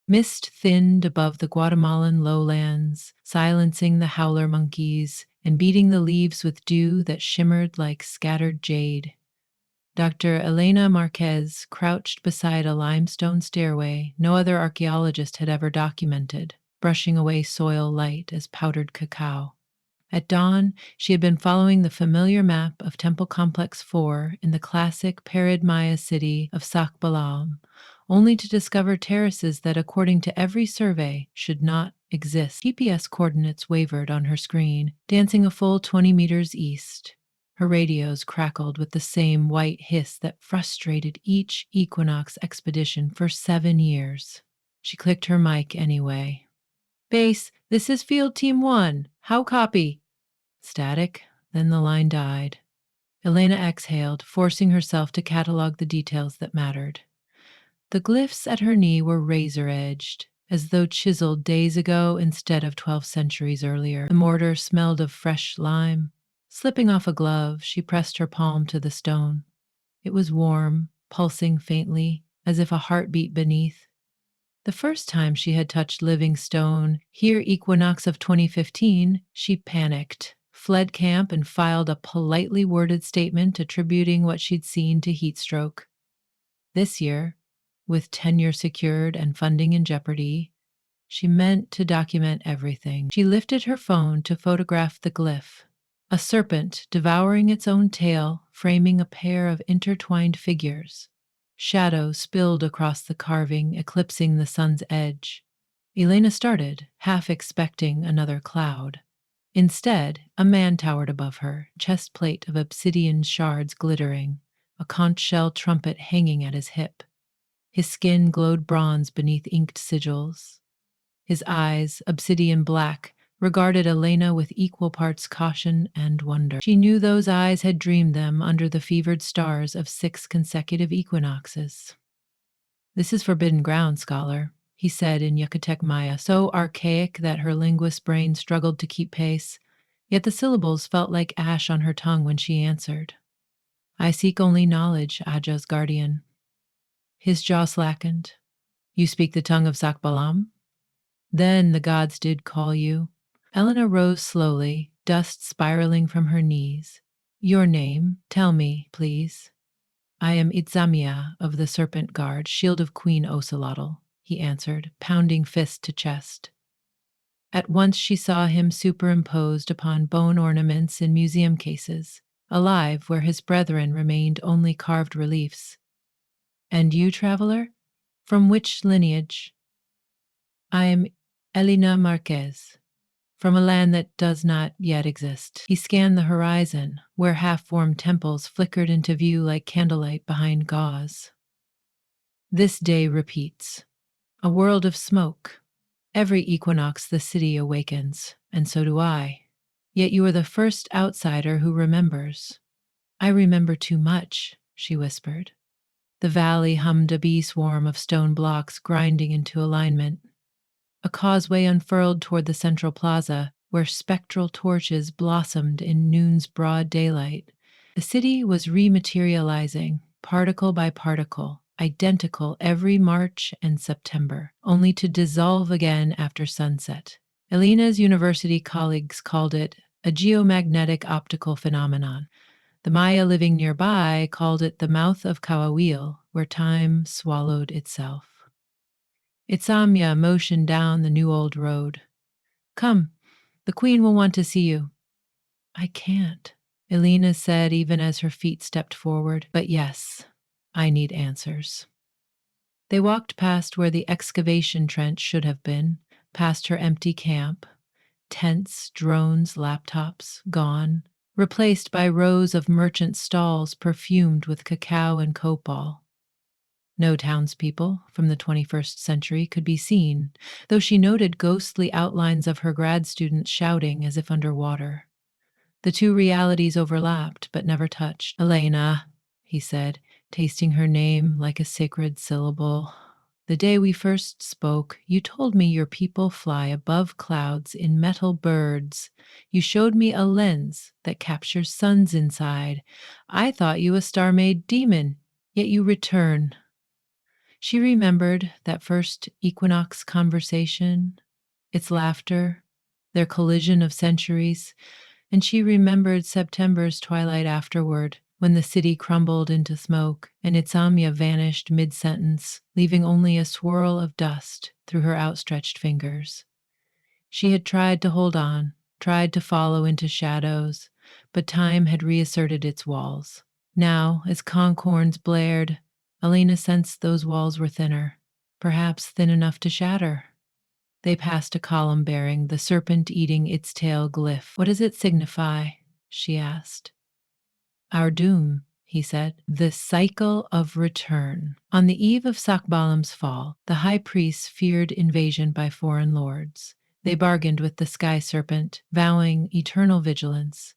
Mist thinned above the Guatemalan lowlands, silencing the howler monkeys and beating the leaves with dew that shimmered like scattered jade. Dr. Elena Marquez crouched beside a limestone stairway no other archaeologist had ever documented, brushing away soil light as powdered cacao. At dawn, she had been following the familiar map of Temple Complex 4 in the classic Perid Maya city of Sakbalam, only to discover terraces that, according to every survey, should not exist. GPS coordinates wavered on her screen, dancing a full 20 meters east. Her radios crackled with the same white hiss that frustrated each Equinox expedition for 7 years. She clicked her mic anyway. "Base, this is Field Team 1. How copy?" Static, then the line died. Elena exhaled, forcing herself to catalog the details that mattered. The glyphs at her knee were razor-edged, as though chiseled days ago instead of 12 centuries earlier. The mortar smelled of fresh lime. Slipping off a glove, she pressed her palm to the stone. It was warm, pulsing faintly, as if a heartbeat beneath. The first time she had touched living stone, here Equinox of 2015, she panicked, fled camp, and filed a politely worded statement attributing what she'd seen to heat stroke. This year, with tenure secured and funding in jeopardy, she meant to document everything. She lifted her phone to photograph the glyph, a serpent devouring its own tail, framing a pair of intertwined figures. Shadow spilled across the carving, eclipsing the sun's edge. Elena started, half expecting another cloud. Instead, a man towered above her, chest plate of obsidian shards glittering, a conch shell trumpet hanging at his hip. His skin glowed bronze beneath inked sigils. His eyes, obsidian black, regarded Elena with equal parts caution and wonder. She knew those eyes had dreamed them under the fevered stars of 6 consecutive equinoxes. "This is forbidden ground, scholar," he said in Yucatec Maya, so archaic that her linguist's brain struggled to keep pace, yet the syllables felt like ash on her tongue when she answered. "I seek only knowledge, Aja's guardian." His jaw slackened. "You speak the tongue of Sakbalam? Then the gods did call you." Elena rose slowly, dust spiraling from her knees. "Your name, tell me, please." "I am Itzamia of the Serpent Guard, shield of Queen Ocelotl," he answered, pounding fist to chest. At once she saw him superimposed upon bone ornaments in museum cases, alive where his brethren remained only carved reliefs. "And you, traveler? From which lineage?" "I am Elena Marquez, from a land that does not yet exist." He scanned the horizon, where half-formed temples flickered into view like candlelight behind gauze. "This day repeats. A world of smoke. Every equinox the city awakens, and so do I. Yet you are the first outsider who remembers." "I remember too much," she whispered. The valley hummed a bee-swarm of stone blocks grinding into alignment. A causeway unfurled toward the central plaza, where spectral torches blossomed in noon's broad daylight. The city was rematerializing, particle by particle, identical every March and September, only to dissolve again after sunset. Elena's university colleagues called it a geomagnetic optical phenomenon. The Maya living nearby called it the mouth of Kawawil, where time swallowed itself. Itzamia motioned down the new old road. "Come, the queen will want to see you." "I can't," Elena said even as her feet stepped forward. "But yes, I need answers." They walked past where the excavation trench should have been, past her empty camp. Tents, drones, laptops, gone, replaced by rows of merchant stalls perfumed with cacao and copal. No townspeople from the 21st century could be seen, though she noted ghostly outlines of her grad students shouting as if underwater. The two realities overlapped but never touched. "Elena," he said, tasting her name like a sacred syllable. "The day we first spoke, you told me your people fly above clouds in metal birds. You showed me a lens that captures suns inside. I thought you a star-made demon, yet you return. She remembered that first equinox conversation, its laughter, their collision of centuries, and she remembered September's twilight afterward, when the city crumbled into smoke and Itsamya vanished mid-sentence, leaving only a swirl of dust through her outstretched fingers. She had tried to hold on, tried to follow into shadows, but time had reasserted its walls. Now, as conch horns blared, Elena sensed those walls were thinner, perhaps thin enough to shatter. They passed a column bearing the serpent eating its tail glyph. "What does it signify?" she asked. "Our doom," he said, "the cycle of return." On the eve of Sakbalam's fall, the high priests feared invasion by foreign lords. They bargained with the sky serpent, vowing eternal vigilance.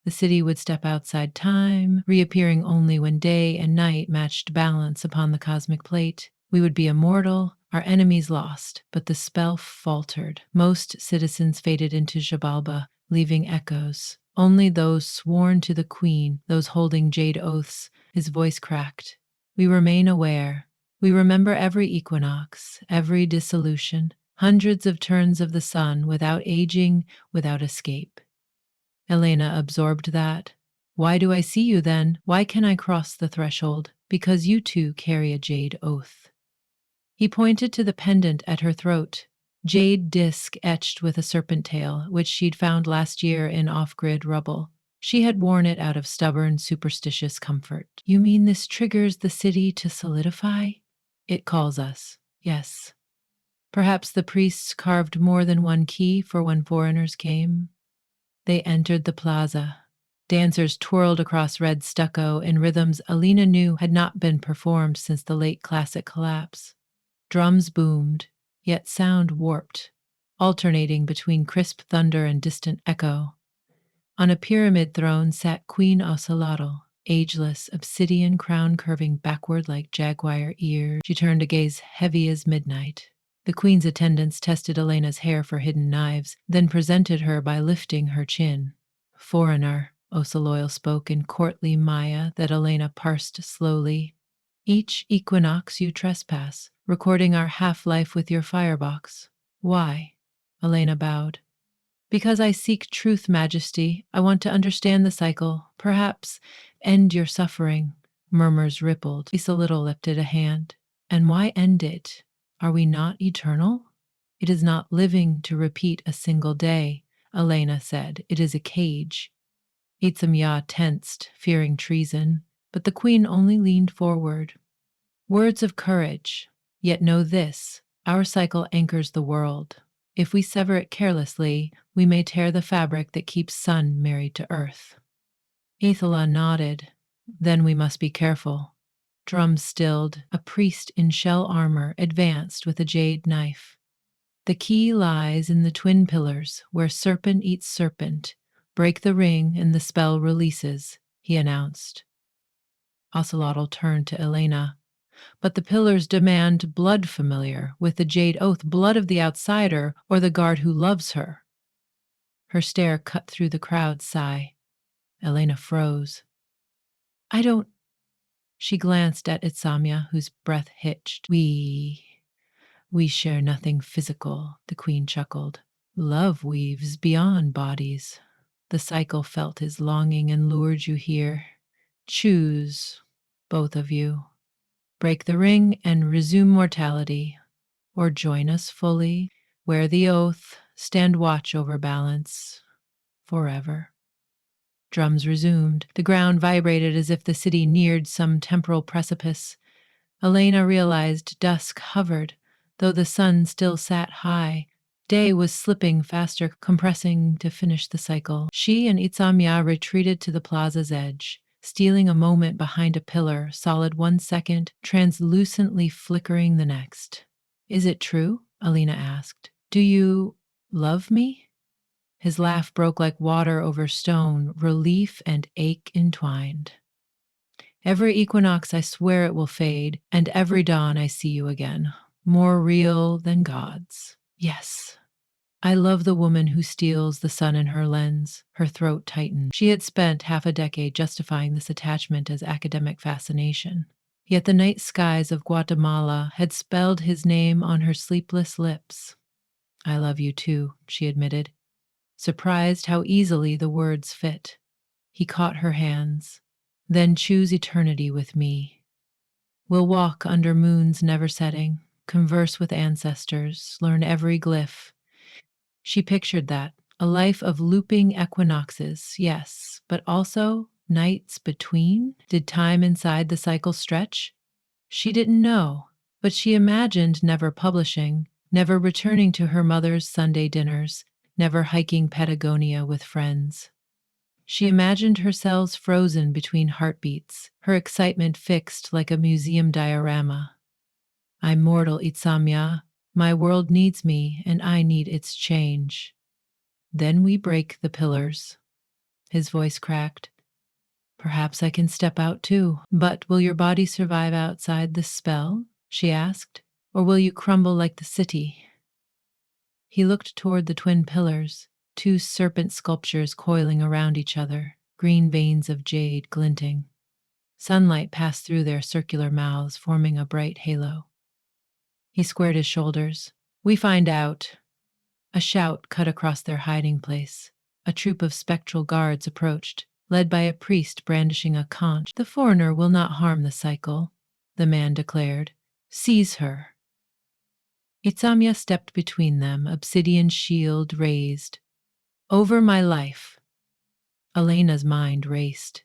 The city would step outside time, reappearing only when day and night matched balance upon the cosmic plate. We would be immortal, our enemies lost, but the spell faltered. Most citizens faded into Jabalba, leaving echoes. Only those sworn to the queen, those holding jade oaths, his voice cracked. We remain aware. We remember every equinox, every dissolution, hundreds of turns of the sun without aging, without escape. Elena absorbed that. "Why do I see you then? Why can I cross the threshold? Because you too carry a jade oath." He pointed to the pendant at her throat, jade disc etched with a serpent tail, which she'd found last year in off-grid rubble. She had worn it out of stubborn, superstitious comfort. "You mean this triggers the city to solidify?" "It calls us, yes." Perhaps the priests carved more than one key for when foreigners came. They entered the plaza. Dancers twirled across red stucco in rhythms Alina knew had not been performed since the late classic collapse. Drums boomed, yet sound warped, alternating between crisp thunder and distant echo. On a pyramid throne sat Queen Ocelotl, ageless, obsidian crown curving backward like jaguar ears. She turned a gaze heavy as midnight. The queen's attendants tested Elena's hair for hidden knives, then presented her by lifting her chin. "Foreigner," Oceloil spoke in courtly Maya that Elena parsed slowly. "Each equinox you trespass, recording our half-life with your firebox." "Why?" Elena bowed. "Because I seek truth, Majesty. I want to understand the cycle, perhaps end your suffering." Murmurs rippled. Lisa Little lifted a hand. "And why end it? Are we not eternal?" "It is not living to repeat a single day," Elena said. "It is a cage." Itzamya tensed, fearing treason, but the queen only leaned forward. "Words of courage. Yet know this, our cycle anchors the world. If we sever it carelessly, we may tear the fabric that keeps sun married to earth." Aethala nodded. "Then we must be careful." Drums stilled. A priest in shell armor advanced with a jade knife. "The key lies in the twin pillars, where serpent eats serpent. Break the ring and the spell releases," he announced. Ocelotl turned to Elena. "But the pillars demand blood familiar with the jade oath, blood of the outsider or the guard who loves her." Her stare cut through the crowd's sigh. Elena froze. "I don't..." She glanced at Itsamya, whose breath hitched. We share nothing physical," the queen chuckled. "Love weaves beyond bodies. The cycle felt his longing and lured you here. Choose, both of you. Break the ring and resume mortality, or join us fully, wear the oath, stand watch over balance, forever." Drums resumed. The ground vibrated as if the city neared some temporal precipice. Elena realized dusk hovered, though the sun still sat high. Day was slipping faster, compressing to finish the cycle. She and Itzamya retreated to the plaza's edge, stealing a moment behind a pillar, solid 1 second, translucently flickering the next. "Is it true?" Alina asked. "Do you love me?" His laugh broke like water over stone, relief and ache entwined. "Every equinox I swear it will fade, and every dawn I see you again, more real than gods. Yes. I love the woman who steals the sun in her lens." Her throat tightened. She had spent half a decade justifying this attachment as academic fascination. Yet the night skies of Guatemala had spelled his name on her sleepless lips. I love you too, she admitted, surprised how easily the words fit. He caught her hands. Then choose eternity with me. We'll walk under moons never setting, converse with ancestors, learn every glyph. She pictured that, a life of looping equinoxes, yes, but also nights between? Did time inside the cycle stretch? She didn't know, but she imagined never publishing, never returning to her mother's Sunday dinners, never hiking Patagonia with friends. She imagined herself frozen between heartbeats, her excitement fixed like a museum diorama. I'm mortal, Itsamya. My world needs me, and I need its change. Then we break the pillars. His voice cracked. Perhaps I can step out too. But will your body survive outside this spell? She asked. Or will you crumble like the city? He looked toward the twin pillars, two serpent sculptures coiling around each other, green veins of jade glinting. Sunlight passed through their circular mouths, forming a bright halo. He squared his shoulders. We find out. A shout cut across their hiding place. A troop of spectral guards approached, led by a priest brandishing a conch. The foreigner will not harm the cycle, the man declared. Seize her. Itsamya stepped between them, obsidian shield raised. Over my life. Elena's mind raced.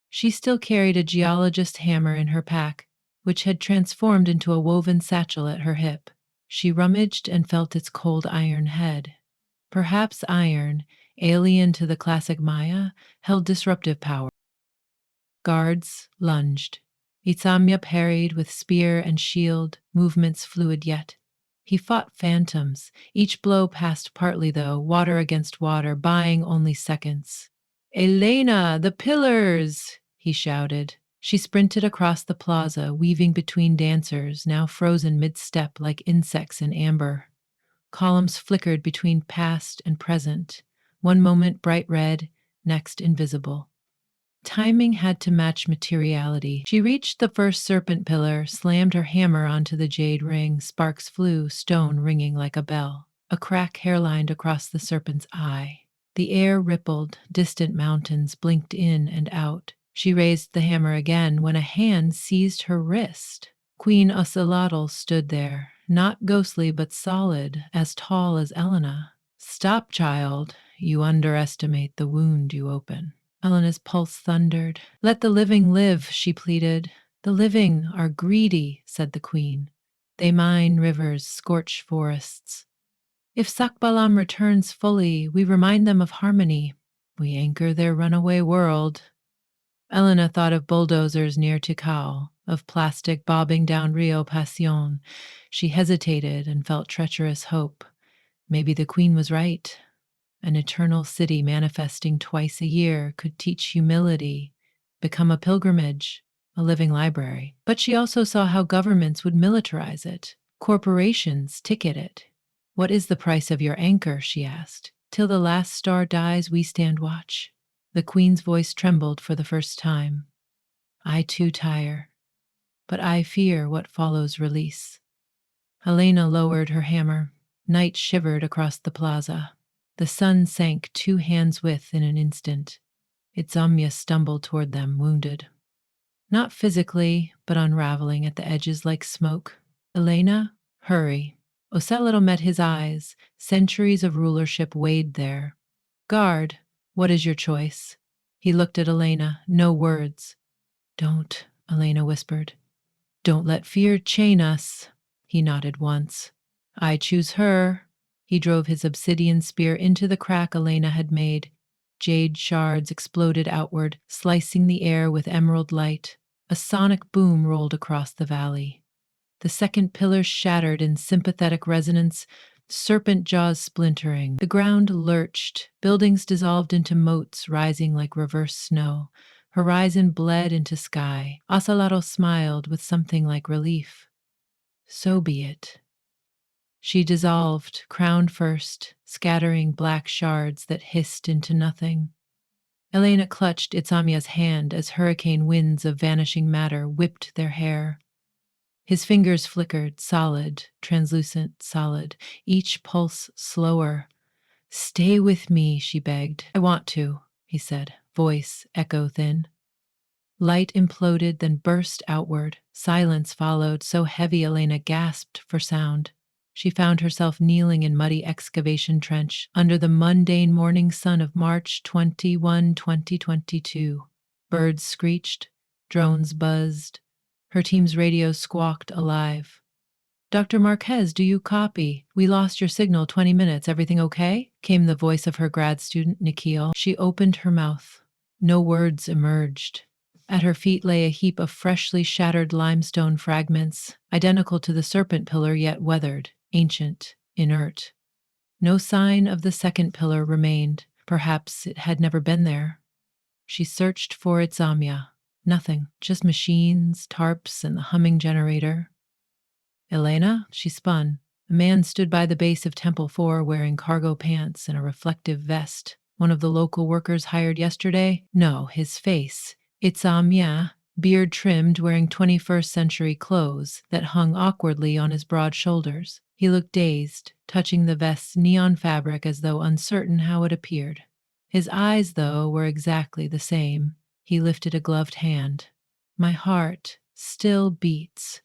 She still carried a geologist hammer in her pack, which had transformed into a woven satchel at her hip. She rummaged and felt its cold iron head. Perhaps iron, alien to the classic Maya, held disruptive power. Guards lunged. Itsamya parried with spear and shield, movements fluid yet. He fought phantoms. Each blow passed partly, though, water against water, buying only seconds. Elena, the pillars! He shouted. She sprinted across the plaza, weaving between dancers, now frozen mid-step like insects in amber. Columns flickered between past and present, one moment bright red, next invisible. Timing had to match materiality. She reached the first serpent pillar, slammed her hammer onto the jade ring, sparks flew, stone ringing like a bell. A crack hairlined across the serpent's eye. The air rippled, distant mountains blinked in and out. She raised the hammer again when a hand seized her wrist. Queen Ocelotl stood there, not ghostly but solid, as tall as Elena. Stop, child. You underestimate the wound you open. Elena's pulse thundered. Let the living live, she pleaded. The living are greedy, said the queen. They mine rivers, scorch forests. If Sakbalam returns fully, we remind them of harmony. We anchor their runaway world. Elena thought of bulldozers near Tikal, of plastic bobbing down Rio Pasión. She hesitated and felt treacherous hope. Maybe the queen was right. An eternal city manifesting twice a year could teach humility, become a pilgrimage, a living library. But she also saw how governments would militarize it. Corporations ticket it. What is the price of your anchor, she asked. Till the last star dies, we stand watch. The queen's voice trembled for the first time. I too tire, but I fear what follows release. Helena lowered her hammer. Night shivered across the plaza. The sun sank 2 hands' width in an instant. Itsamya stumbled toward them, wounded. Not physically, but unraveling at the edges like smoke. Elena, hurry. Ocelotl met his eyes. Centuries of rulership weighed there. Guard, what is your choice? He looked at Elena, no words. Don't, Elena whispered. Don't let fear chain us. He nodded once. I choose her. He drove his obsidian spear into the crack Elena had made. Jade shards exploded outward, slicing the air with emerald light. A sonic boom rolled across the valley. The second pillar shattered in sympathetic resonance, serpent jaws splintering. The ground lurched, buildings dissolved into moats rising like reverse snow. Horizon bled into sky. Ocelotl smiled with something like relief. So be it. She dissolved, crown first, scattering black shards that hissed into nothing. Elena clutched Itzamia's hand as hurricane winds of vanishing matter whipped their hair. His fingers flickered, solid, translucent, solid, each pulse slower. "Stay with me," she begged. "I want to," he said, voice echo thin. Light imploded, then burst outward. Silence followed, so heavy Elena gasped for sound. She found herself kneeling in muddy excavation trench under the mundane morning sun of March 21, 2022. Birds screeched, drones buzzed. Her team's radio squawked alive. "Dr. Marquez, do you copy? We lost your signal 20 minutes. Everything okay?" came the voice of her grad student, Nikhil. She opened her mouth. No words emerged. At her feet lay a heap of freshly shattered limestone fragments, identical to the serpent pillar yet weathered, ancient, inert. No sign of the second pillar remained. Perhaps it had never been there. She searched for its Amya. Nothing, just machines, tarps, and the humming generator. "Elena?" She spun. A man stood by the base of Temple 4 wearing cargo pants and a reflective vest. One of the local workers hired yesterday? No, his face. Itzamia, beard trimmed, wearing 21st century clothes that hung awkwardly on his broad shoulders. He looked dazed, touching the vest's neon fabric as though uncertain how it appeared. His eyes, though, were exactly the same. He lifted a gloved hand. "My heart still beats."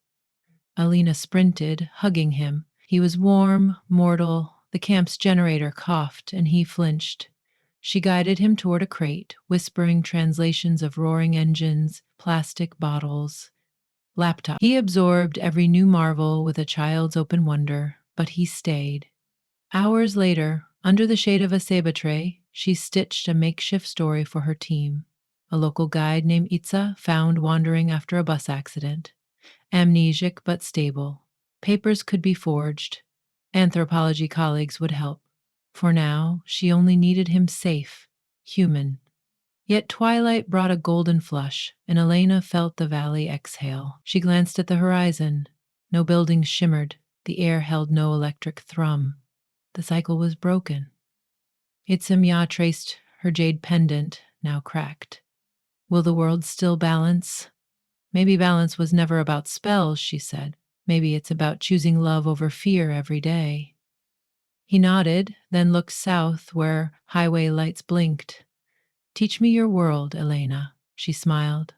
Alina sprinted, hugging him. He was warm, mortal. The camp's generator coughed, and he flinched. She guided him toward a crate, whispering translations of roaring engines, plastic bottles, laptop. He absorbed every new marvel with a child's open wonder, but he stayed. Hours later, under the shade of a ceiba tray, she stitched a makeshift story for her team. A local guide named Itza found wandering after a bus accident. Amnesic but stable. Papers could be forged. Anthropology colleagues would help. For now, she only needed him safe, human. Yet twilight brought a golden flush, and Elena felt the valley exhale. She glanced at the horizon. No buildings shimmered. The air held no electric thrum. The cycle was broken. Itzamya traced her jade pendant, now cracked. Will the world still balance? Maybe balance was never about spells, she said. Maybe it's about choosing love over fear every day. He nodded, then looked south where highway lights blinked. "Teach me your world, Elena," she smiled.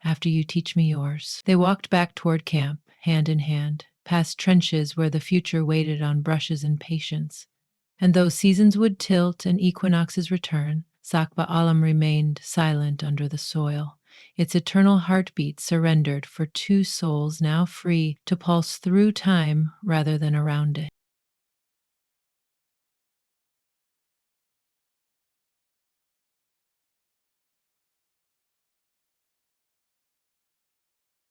"After you teach me yours." They walked back toward camp, hand in hand, past trenches where the future waited on brushes and patience. And though seasons would tilt and equinoxes return, Sakba Alam remained silent under the soil. Its eternal heartbeat surrendered for two souls now free to pulse through time rather than around it.